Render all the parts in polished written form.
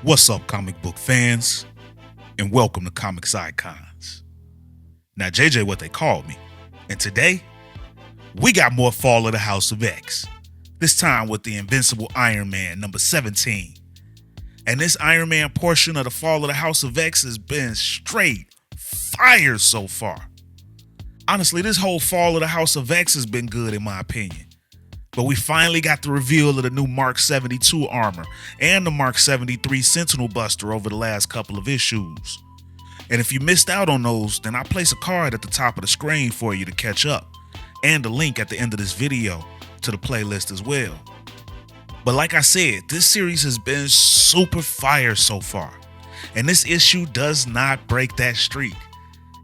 What's up, comic book fans? And welcome to Comics Icons. Now, JJ, what they called me. And today, we got more Fall of the House of X. This time with the Invincible Iron Man, number 17. And this Iron Man portion of the Fall of the House of X has been straight fire so far. Honestly, this whole Fall of the House of X has been good in my opinion. But we finally got the reveal of the new Mark 72 armor and the Mark 73 Sentinel Buster over the last couple of issues. And if you missed out on those, then I place a card at the top of the screen for you to catch up, and a link at the end of this video to the playlist as well. But like I said, this series has been super fire so far, and this issue does not break that streak.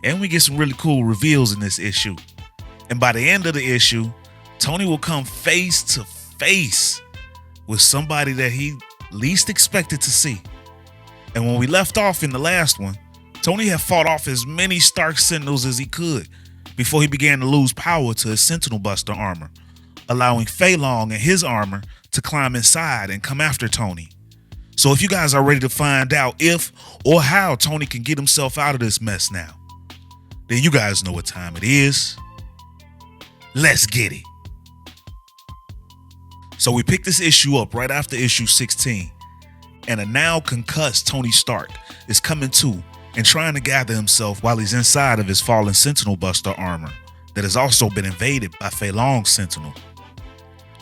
And we get some really cool reveals in this issue. And by the end of the issue, Tony will come face to face with somebody that he least expected to see. And when we left off in the last one, Tony had fought off as many Stark Sentinels as he could before he began to lose power to his Sentinel Buster armor, allowing Fei Long and his armor to climb inside and come after Tony. So if you guys are ready to find out if or how Tony can get himself out of this mess now, then you guys know what time it is. Let's get it. So we picked this issue up right after issue 16, and a now concussed Tony Stark is coming to and trying to gather himself while he's inside of his fallen Sentinel Buster armor that has also been invaded by Fei Long's Sentinel.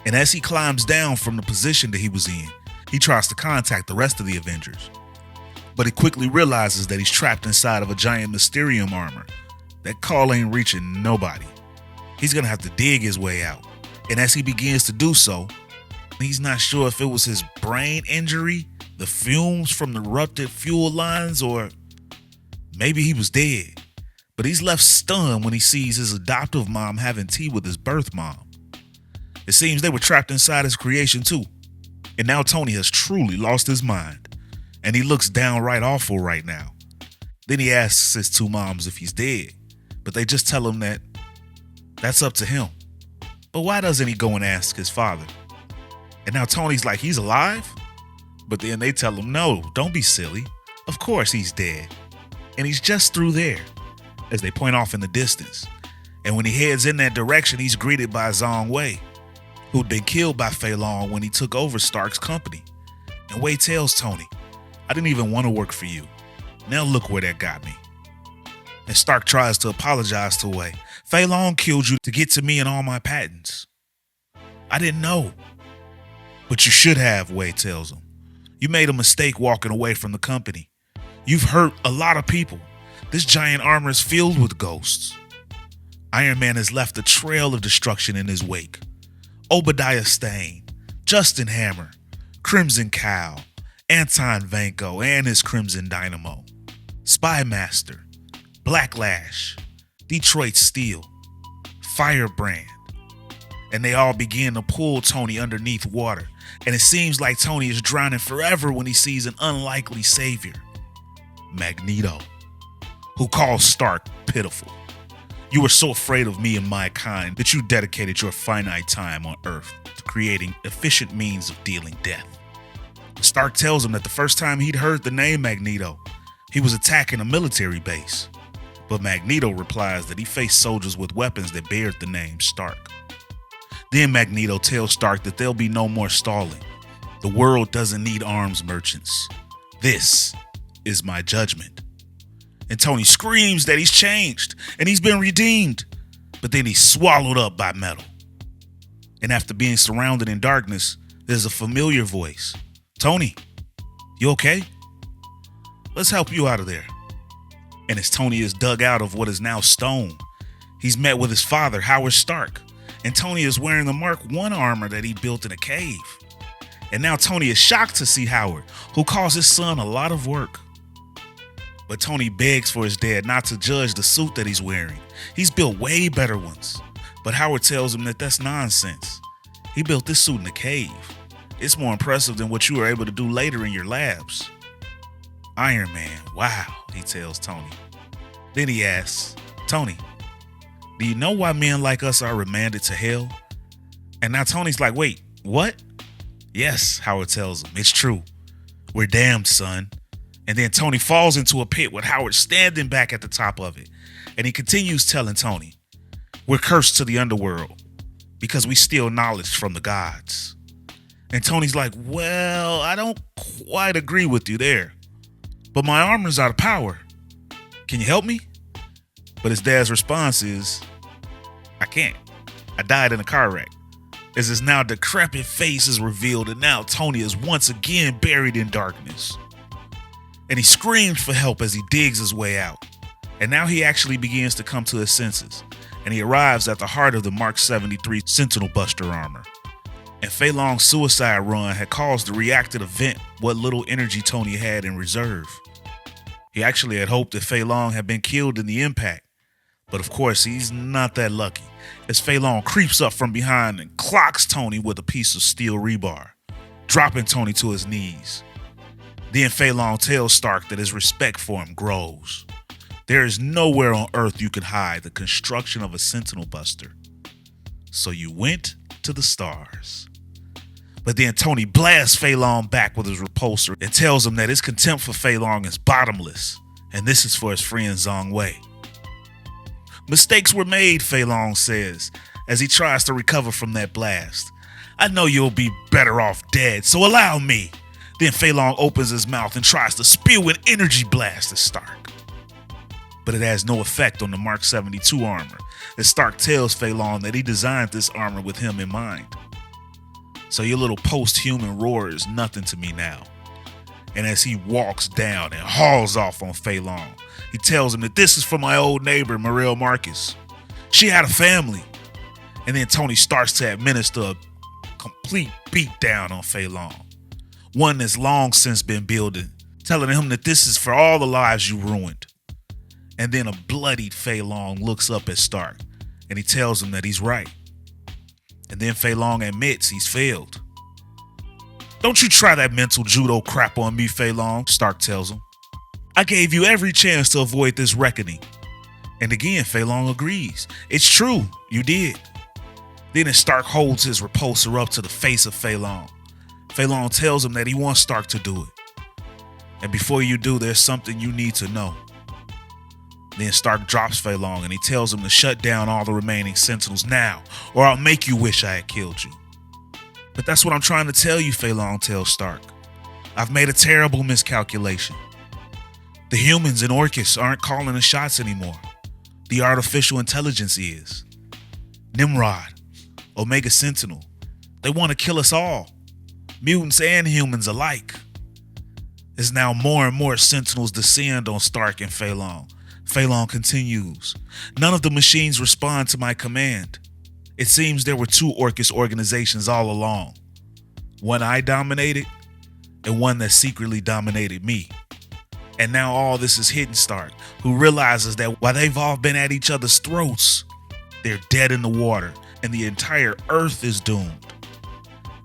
And as he climbs down from the position that he was in, he tries to contact the rest of the Avengers. But he quickly realizes that he's trapped inside of a giant Mysterium armor. That call ain't reaching nobody. He's gonna have to dig his way out. And as he begins to do so, he's not sure if it was his brain injury, the fumes from the ruptured fuel lines, or maybe he was dead. But he's left stunned when he sees his adoptive mom having tea with his birth mom. It seems they were trapped inside his creation too. And now Tony has truly lost his mind. And he looks downright awful right now. Then he asks his two moms if he's dead. But they just tell him that that's up to him. But why doesn't he go and ask his father? And now Tony's like, he's alive? But then they tell him, no, don't be silly. Of course he's dead. And he's just through there, as they point off in the distance. And when he heads in that direction, he's greeted by Zhang Wei, who'd been killed by Fei Long when he took over Stark's company. And Wei tells Tony, I didn't even want to work for you. Now look where that got me. And Stark tries to apologize to Wei. Fei Long killed you to get to me and all my patents. I didn't know. But you should have, Wei tells him. You made a mistake walking away from the company. You've hurt a lot of people. This giant armor is filled with ghosts. Iron Man has left a trail of destruction in his wake. Obadiah Stane, Justin Hammer, Crimson Cow, Anton Vanko and his Crimson Dynamo, Spy Master, Blacklash, Detroit Steel, Firebrand. And they all begin to pull Tony underneath water. And it seems like Tony is drowning forever when he sees an unlikely savior, Magneto, who calls Stark pitiful. You were so afraid of me and my kind that you dedicated your finite time on Earth to creating efficient means of dealing death. Stark tells him that the first time he'd heard the name Magneto, he was attacking a military base. But Magneto replies that he faced soldiers with weapons that bared the name Stark. Then Magneto tells Stark that there'll be no more stalling. The world doesn't need arms merchants. This is my judgment. And Tony screams that he's changed and he's been redeemed. But then he's swallowed up by metal. And after being surrounded in darkness, there's a familiar voice. Tony, you okay? Let's help you out of there. And as Tony is dug out of what is now stone, he's met with his father, Howard Stark. And Tony is wearing the Mark I armor that he built in a cave. And now Tony is shocked to see Howard, who calls his son a lot of work. But Tony begs for his dad not to judge the suit that he's wearing. He's built way better ones. But Howard tells him that that's nonsense. He built this suit in a cave. It's more impressive than what you were able to do later in your labs. Iron Man, wow, he tells Tony. Then he asks, Tony, do you know why men like us are remanded to hell? And now Tony's like, wait, what? Yes, Howard tells him, it's true. We're damned, son. And then Tony falls into a pit with Howard standing back at the top of it. And he continues telling Tony, we're cursed to the underworld because we steal knowledge from the gods. And Tony's like, well, I don't quite agree with you there, but my armor's out of power. Can you help me? But his dad's response is, I can't. I died in a car wreck. As his now decrepit face is revealed, and now Tony is once again buried in darkness. And he screams for help as he digs his way out. And now he actually begins to come to his senses, and he arrives at the heart of the Mark 73 Sentinel Buster armor. And Fei Long's suicide run had caused the reactor to vent what little energy Tony had in reserve. He actually had hoped that Fei Long had been killed in the impact, but of course he's not that lucky, as Fei Long creeps up from behind and clocks Tony with a piece of steel rebar, dropping Tony to his knees. Then Fei Long tells Stark that his respect for him grows. There is nowhere on Earth you could hide the construction of a Sentinel Buster. So you went to the stars. But then Tony blasts Fei Long back with his repulsor and tells him that his contempt for Fei Long is bottomless, and this is for his friend Zhong Wei. Mistakes were made, Fei Long says, as he tries to recover from that blast. I know you'll be better off dead, so allow me. Then Fei Long opens his mouth and tries to spew an energy blast at Stark. But it has no effect on the Mark 72 armor, as Stark tells Fei Long that he designed this armor with him in mind. So your little post-human roar is nothing to me now. And as he walks down and hauls off on Fei Long, he tells him that this is for my old neighbor, Morel Marcus. She had a family. And then Tony starts to administer a complete beatdown on Fei Long, one that's long since been building, telling him that this is for all the lives you ruined. And then a bloodied Fei Long looks up at Stark, and he tells him that he's right. And then Fei Long admits he's failed. Don't you try that mental judo crap on me, Fei Long, Stark tells him. I gave you every chance to avoid this reckoning. And again, Fei Long agrees. It's true, you did. Then as Stark holds his repulsor up to the face of Fei Long tells him that he wants Stark to do it. And before you do, there's something you need to know. Then Stark drops Fei Long and he tells him to shut down all the remaining Sentinels now, or I'll make you wish I had killed you. But that's what I'm trying to tell you, Fei Long tells Stark. I've made a terrible miscalculation. The humans in Orcus aren't calling the shots anymore. The artificial intelligence is. Nimrod, Omega Sentinel, they want to kill us all. Mutants and humans alike. As now more and more Sentinels descend on Stark and Fei Long. Fei Long continues. None of the machines respond to my command. It seems there were two Orcus organizations all along. One I dominated, and one that secretly dominated me. And now all this is hitting Stark, who realizes that while they've all been at each other's throats, they're dead in the water, and the entire Earth is doomed.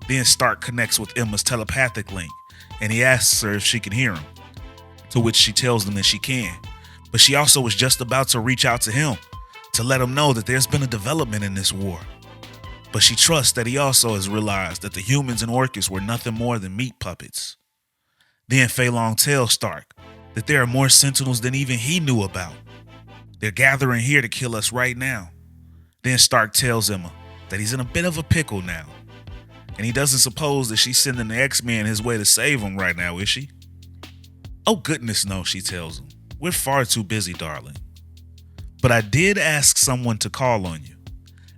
Then Stark connects with Emma's telepathic link, and he asks her if she can hear him, to which she tells him that she can. But she also was just about to reach out to him to let him know that there's been a development in this war. But she trusts that he also has realized that the humans in Orcus were nothing more than meat puppets. Then Fei Long tells Stark that there are more Sentinels than even he knew about. They're gathering here to kill us right now. Then Stark tells Emma that he's in a bit of a pickle now. And he doesn't suppose that she's sending the X-Men his way to save him right now, is she? Oh goodness no, she tells him. We're far too busy, darling. But I did ask someone to call on you.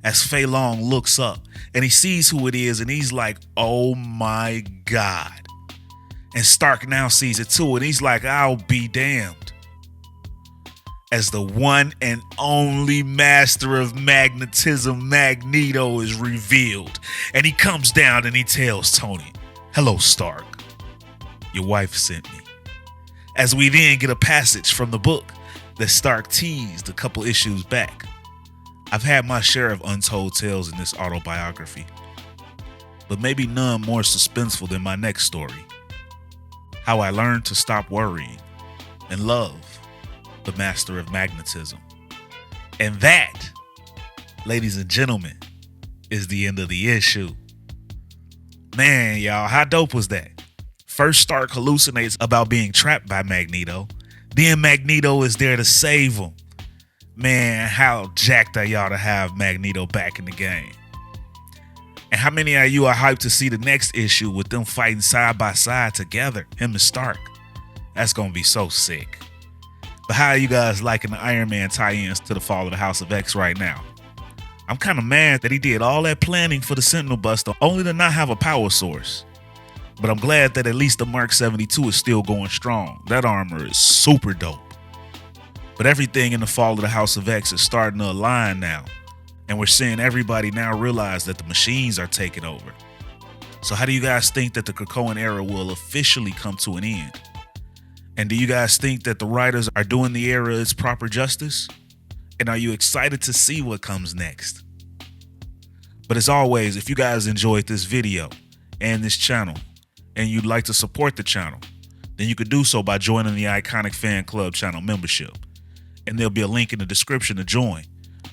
As Fei Long looks up and he sees who it is and he's like, oh my God. And Stark now sees it too and he's like, I'll be damned. As the one and only master of magnetism, Magneto, is revealed. And he comes down and he tells Tony, hello, Stark. Your wife sent me. As we then get a passage from the book that Stark teased a couple issues back. I've had my share of untold tales in this autobiography, but maybe none more suspenseful than my next story. How I learned to stop worrying and love the master of magnetism. And that, ladies and gentlemen, is the end of the issue. Man, y'all, how dope was that? First, Stark hallucinates about being trapped by Magneto. Then Magneto is there to save him. Man, how jacked are y'all to have Magneto back in the game? And how many of you are hyped to see the next issue with them fighting side by side together, him and Stark? That's going to be so sick. But how are you guys liking the Iron Man tie-ins to the Fall of the House of X right now? I'm kind of mad that he did all that planning for the Sentinel Buster only to not have a power source. But I'm glad that at least the Mark 72 is still going strong. That armor is super dope. But everything in the Fall of the House of X is starting to align now. And we're seeing everybody now realize that the machines are taking over. So how do you guys think that the Krakoan era will officially come to an end? And do you guys think that the writers are doing the era its proper justice? And are you excited to see what comes next? But as always, if you guys enjoyed this video and this channel, and you'd like to support the channel, then you could do so by joining the Iconic Fan Club channel membership. And there'll be a link in the description to join.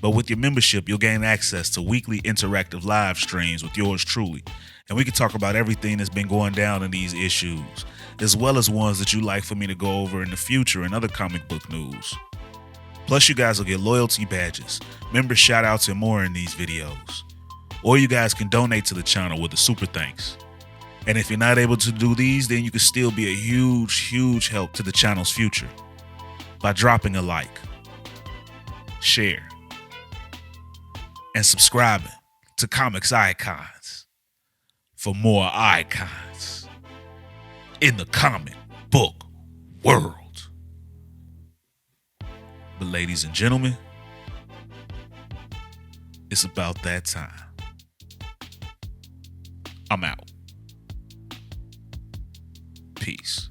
But with your membership, you'll gain access to weekly interactive live streams with yours truly. And we can talk about everything that's been going down in these issues, as well as ones that you'd like for me to go over in the future and other comic book news. Plus, you guys will get loyalty badges, member shoutouts, and more in these videos. Or you guys can donate to the channel with a super thanks. And if you're not able to do these, then you can still be a huge help to the channel's future by dropping a like, share, and subscribing to Comics Icons for more icons in the comic book world. But ladies and gentlemen, it's about that time. I'm out. Peace.